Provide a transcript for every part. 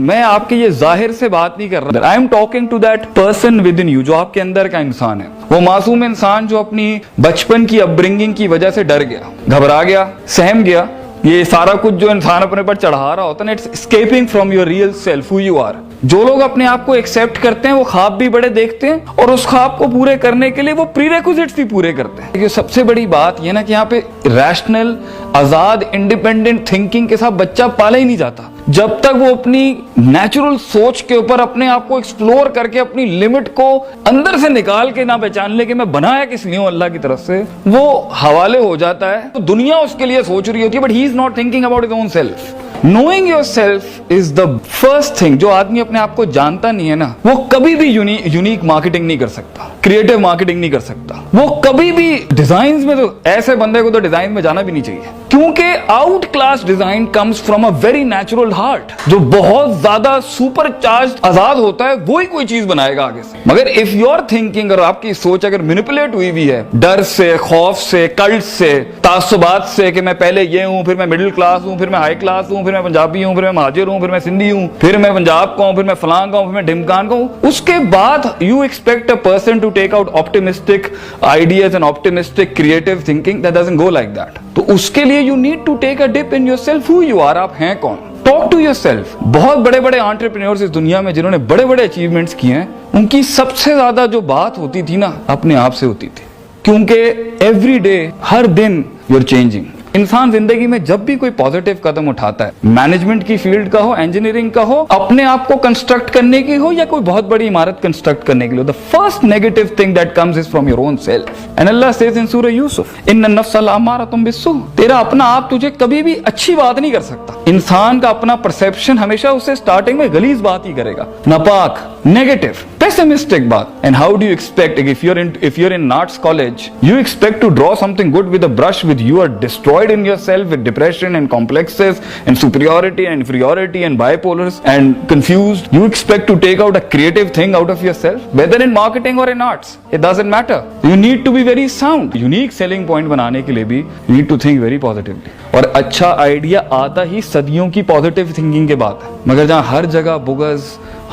मैं आपके ये जाहिर से बात नहीं कर रहा, I am talking to that person within you, जो आपके अंदर का इंसान है, वो मासूम इंसान जो अपनी बचपन की अपब्रिंगिंग की वजह से डर गया, घबरा गया, सहम गया। ये सारा कुछ जो इंसान अपने पर चढ़ा रहा होता है ना, it's escaping from your real self, who you are. जो लोग अपने आप को एक्सेप्ट करते हैं वो ख्वाब भी बड़े देखते हैं और उस ख्वाब को पूरे करने के लिए वो प्रीरेक्विजिट्स भी पूरे करते हैं। ये सबसे बड़ी बात ये ना कि यहाँ पे रैशनल, आजाद, इंडिपेंडेंट थिंकिंग के साथ बच्चा पाला ही नहीं जाता जब तक वो अपनी नेचुरल सोच के ऊपर अपने आप को एक्सप्लोर करके अपनी लिमिट को अंदर से निकाल के ना पहचान ले कि मैं बनाया किस लिए हूं अल्लाह की तरफ से, वो हवाले हो जाता है। तो दुनिया उसके लिए सोच रही होती है, but he is not thinking about his own self. Knowing yourself is the first thing। जो आदमी अपने आप को जानता नहीं है ना, वो कभी भी यूनिक मार्केटिंग नहीं कर सकता, क्रिएटिव मार्केटिंग नहीं कर सकता, वो कभी भी डिजाइन में, तो ऐसे बंदे को तो डिजाइन में जाना भी नहीं चाहिए, क्योंकि out class design comes from a very natural heart. जो बहुत ज्यादा सुपर चार्ज आजाद होता है वो ही कोई चीज बनाएगा आगे से। मगर इफ योर थिंकिंग और आपकी सोच अगर मैनिपुलेट हुई हुई है डर से, खौफ से, कल्ट से, तासुबात से कि मैं पहले ये हूं, फिर मैं मिडिल क्लास हूं, फिर मैं हाई क्लास हूं, फिर मैं पंजाबी हूं, फिर मैं महाजिर हूं, फिर मैं सिंधी हूं, फिर मैं पंजाब का हूं, फिर मैं फलां का हूं, फिर मैं ढिमकान का हूं, उसके बाद you expect a person to take out optimistic ideas and optimistic creative thinking, that doesn't go like that. तो उसके लिए you need to take a dip in yourself, who you are, आप हैं कौन। Talk to yourself. बहुत बड़े बड़े entrepreneurs इस दुनिया में जिन्होंने बड़े बड़े अचीवमेंट्स किए हैं, उनकी सबसे ज्यादा जो बात होती थी ना, अपने आप से होती थी, क्योंकि एवरी डे, हर दिन यू आर चेंजिंग। इंसान जिंदगी में जब भी कोई पॉजिटिव कदम उठाता है, मैनेजमेंट की फील्ड का हो, इंजीनियरिंग का हो, अपने आप को कंस्ट्रक्ट करने की हो, या कोई बहुत बड़ी इमारत कंस्ट्रक्ट करने के लिए, the first negative thing that comes is from your own self. And Allah says in सूरह यूसुफ, इन्न नफ्स लअम्मारतुम बिस्सू। तेरा अपना आप तुझे कभी भी अच्छी बात नहीं कर सकता। इंसान का अपना परसेप्शन हमेशा उससे स्टार्टिंग में गलीज बात ही करेगा, नापाक, नेगेटिव, pessimistic बात। And how do you expect, if you're in arts college, you expect to draw something good with a brush, with you are destroyed in yourself with depression and complexes and superiority and inferiority and bipolars and confused. You expect to take out a creative thing out of yourself, whether in marketing or in arts, it doesn't matter. You need to be very sound. Unique selling point बनाने के लिए भी you need to think very positively। और अच्छा idea आता ही सदियों की positive thinking के बाद है। मगर जहाँ हर जगह बुगज,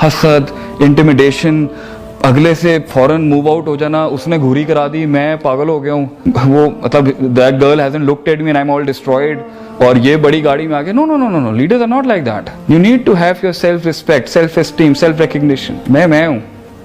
हसद, इंटिमिडेशन, अगले से फौरन मूव आउट हो जाना, उसने घूरी करा दी, मैं पागल हो गया हूँ, वो मतलब that girl hasn't looked at me and I am all destroyed, और ये बड़ी गाड़ी में आ गए। No no no no no, leaders are not like that. You need to have your self respect, self esteem, self recognition. मैं हूँ,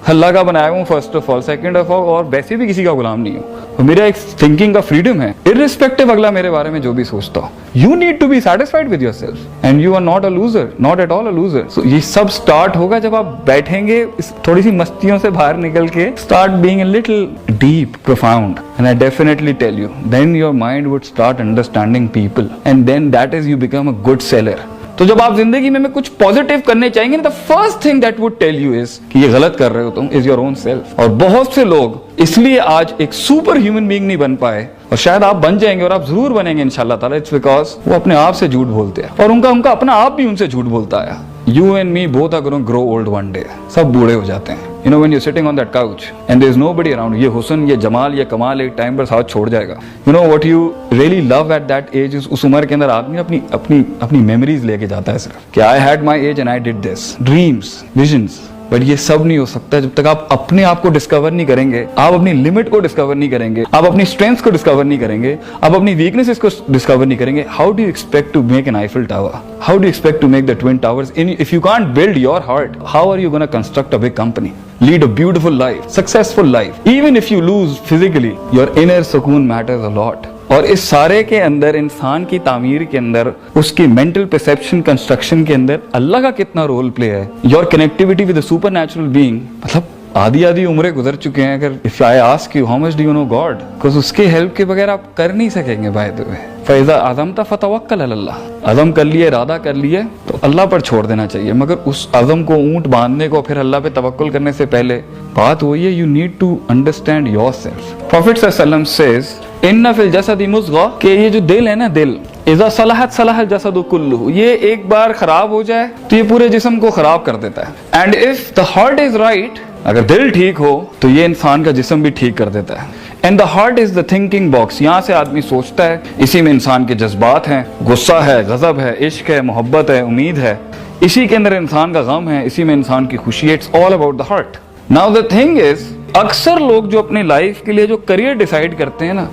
अल्लाह का बनाया हूँ first of all, second of all, और वैसे भी किसी का गुलाम नहीं हूँ। तो मेरा एक थिंकिंग का फ्रीडम है, इररिस्पेक्टिव अगला मेरे बारे में जो भी सोचता हो। You need to be satisfied with yourself and you are not a loser, not at all a loser. So ये सब स्टार्ट होगा जब आप बैठेंगे थोड़ी सी मस्तियों से बाहर निकल के, start being a little deep, profound, and I definitely tell you, then your mind would start understanding people, and then that is you become a good seller. तो जब आप जिंदगी में कुछ पॉजिटिव करने चाहेंगे ना, the first thing that would tell you is कि ये गलत कर रहे हो तुम, इज योर ओन सेल्फ। और बहुत से लोग इसलिए आज एक सुपर ह्यूमन बीइंग नहीं बन पाए, और शायद आप बन जाएंगे, और आप जरूर बनेंगे इंशाल्लाह ताला। इट्स बिकॉज वो अपने आप से झूठ बोलते हैं, और उनका अपना आप भी उनसे झूठ बोलता है। You and me both are going to grow old one day. सब बूढ़े हो जाते हैं। You know, when you're sitting on that couch and there's nobody around, ये हुस्न, ये जमाल, ये कमाल एक टाइम पर साथ छोड़ जाएगा। You know what you really love at that age is, उस उम्र के अंदर आदमी अपनी मेमोरीज लेके जाता है सिर्फ कि I had my age and I did this, dreams, visions। But ये सब नहीं हो सकता जब तक आप अपने आप को डिस्कवर नहीं करेंगे, आप अपनी लिमिट को डिस्कवर नहीं करेंगे, आप अपनी स्ट्रेंथ्स को डिस्कवर नहीं करेंगे, आप अपनी वीकनेसेस को डिस्कवर नहीं करेंगे। How do you expect to make an Eiffel tower? How do you expect to make the twin towers? If you can't build your heart, how are you gonna construct a big company, lead a beautiful life, successful life? Even if you lose physically, your inner sukoon matters a lot। और इस सारे के अंदर, इंसान की तामीर के अंदर, उसकी मेंटल परसेप्शन कंस्ट्रक्शन के अंदर अल्लाह का कितना रोल प्ले है। Your connectivity with the super natural being, मतलब आधी उम्रें गुजर चुके हैं। अगर if I ask you how much do you know God, because उसके हेल्प के बगैर आप कर नहीं सकेंगे। बाय द वे, फैजा अज़मता फतवक्कल अल्लाह, अज़म कर लिए, इरादा कर लिए, तो अल्लाह पर छोड़ देना चाहिए। मगर उस अज़म को ऊंट बांधने को, फिर अल्लाह पे तवक्कुल करने से पहले बात वही है, you need to understand yourself. Prophet सल्लल्लाहु अलैहि वसल्लम सेज, इन्ना फिल जसदी मुज़गा, कि ये जो दिल है ना, दिल इज़ा सलहत सलहल जसदु कुल्लुहु, ये एक बार खराब हो जाए तो ये पूरे जिस्म को खराब कर देता है। And if the heart is right, अगर दिल ठीक हो तो ये इंसान का जिस्म भी ठीक कर देता है। And the heart is the thinking box, यहाँ से आदमी सोचता है, इसी में इंसान के जज्बात हैं, गुस्सा है, गजब है, इश्क है, मोहब्बत है, उम्मीद है, इसी के अंदर इंसान का गम है, इसी में इंसान की खुशी है। It's all about the heart. Now the thing is, अक्सर लोग जो अपनी लाइफ के लिए जो करियर डिसाइड करते हैं ना,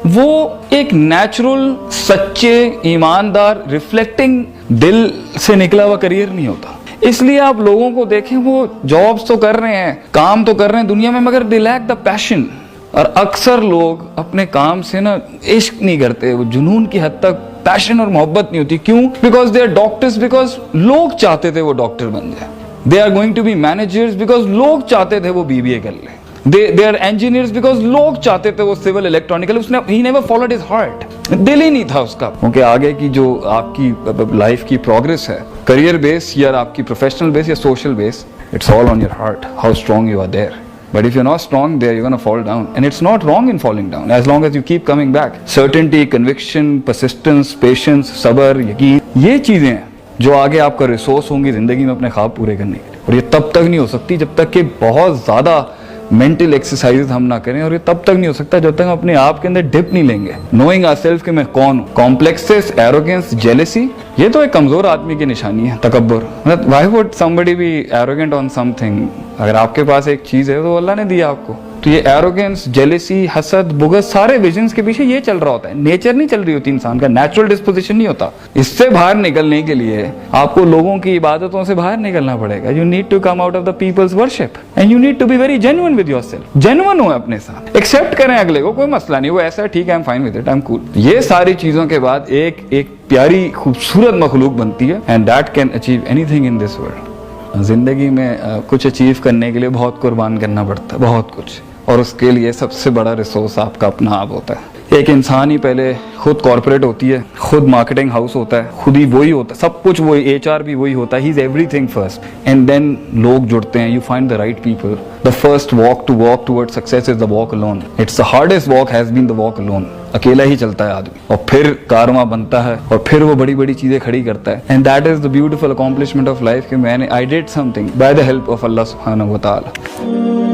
वो एक नेचुरल, सच्चे, ईमानदार, रिफ्लेक्टिंग दिल से निकला हुआ करियर नहीं होता। इसलिए आप लोगों को देखें, वो जॉब्स तो कर रहे हैं, काम तो कर रहे हैं दुनिया में, मगर दे लैक द पैशन। और अक्सर लोग अपने काम से ना इश्क नहीं करते, वो जुनून की हद तक पैशन और मोहब्बत नहीं होती। क्यों? Because they are doctors, because लोग चाहते थे वो डॉक्टर बन जाए। They are going to be managers, because लोग चाहते थे वो BBA कर ले। They are engineers because लोग चाहते थे वो सिविल इलेक्ट्रॉनिकल। उसने he never followed his heart, दिल ही नहीं था उसका। क्योंकि आगे की जो आपकी लाइफ की प्रोग्रेस है, करियर बेस या आपकी प्रोफेशनल बेस या social base, it's all on your heart, how strong you are there. But if you're not strong there, you're gonna fall down, and it's not wrong in falling down as long as you keep coming back. Certainty, conviction, persistence, patience, सब्र, यकीन, ये चीजें हैं जो आगे आपका resource होंगी जिंदगी में अपने ख्वाब पूरे करने के लिए। और ये तब तक नहीं हो सकती जब तक कि बहुत ज्यादा मेंटल एक्सरसाइज हम ना करें, और ये तब तक नहीं हो सकता जब तक हम अपने आप के अंदर डिप नहीं लेंगे। नोइंग आवरसेल्फ कि मैं कौन हूं। कॉम्प्लेक्सेस, एरोगेंस, जेलेसी, ये तो एक कमजोर आदमी की निशानी है। तकब्बुर, why would somebody be arrogant on something? अगर आपके पास एक चीज है तो अल्लाह ने दिया आपको। तो ये एरोगेंस, जेलेसी, हसद, बुग़्ज़, सारे विजन्स के पीछे ये चल रहा होता है। नेचर नहीं चल रही होती इंसान का, नेचुरल डिस्पोजिशन नहीं होता। इससे बाहर निकलने के लिए आपको लोगों की इबादतों से बाहर निकलना पड़ेगा। You need to come out of the people's worship and you need to be very genuine with yourself. Genuine हो अपने साथ, एक्सेप्ट करें अगले को, कोई मसला नहीं, वो ऐसा है, ठीक है, I am fine with it, I am cool. ये सारी चीजों के बाद एक प्यारी खूबसूरत मखलूक बनती है, and that can achieve anything in this world. जिंदगी में कुछ अचीव करने के लिए बहुत कुर्बान करना पड़ता है, बहुत कुछ, और उसके लिए सबसे बड़ा रिसोर्स आपका अपना आप होता है। एक इंसान ही पहले खुद कॉर्पोरेट होती है, खुद मार्केटिंग हाउस होता है, खुद ही वही होता है, सब कुछ वही, HR भी वही होता है, he is everything first, and then लोग जुड़ते हैं, you find the right people. The first walk toward success is the walk alone. It's the hardest walk has been the walk alone. अकेला ही चलता है आदमी, और फिर कारवां बनता है, और फिर वो बड़ी बड़ी चीजें खड़ी करता है। And that is the beautiful accomplishment of life कि मैंने I did something by the help of Allah सुब्हानहू व तआला।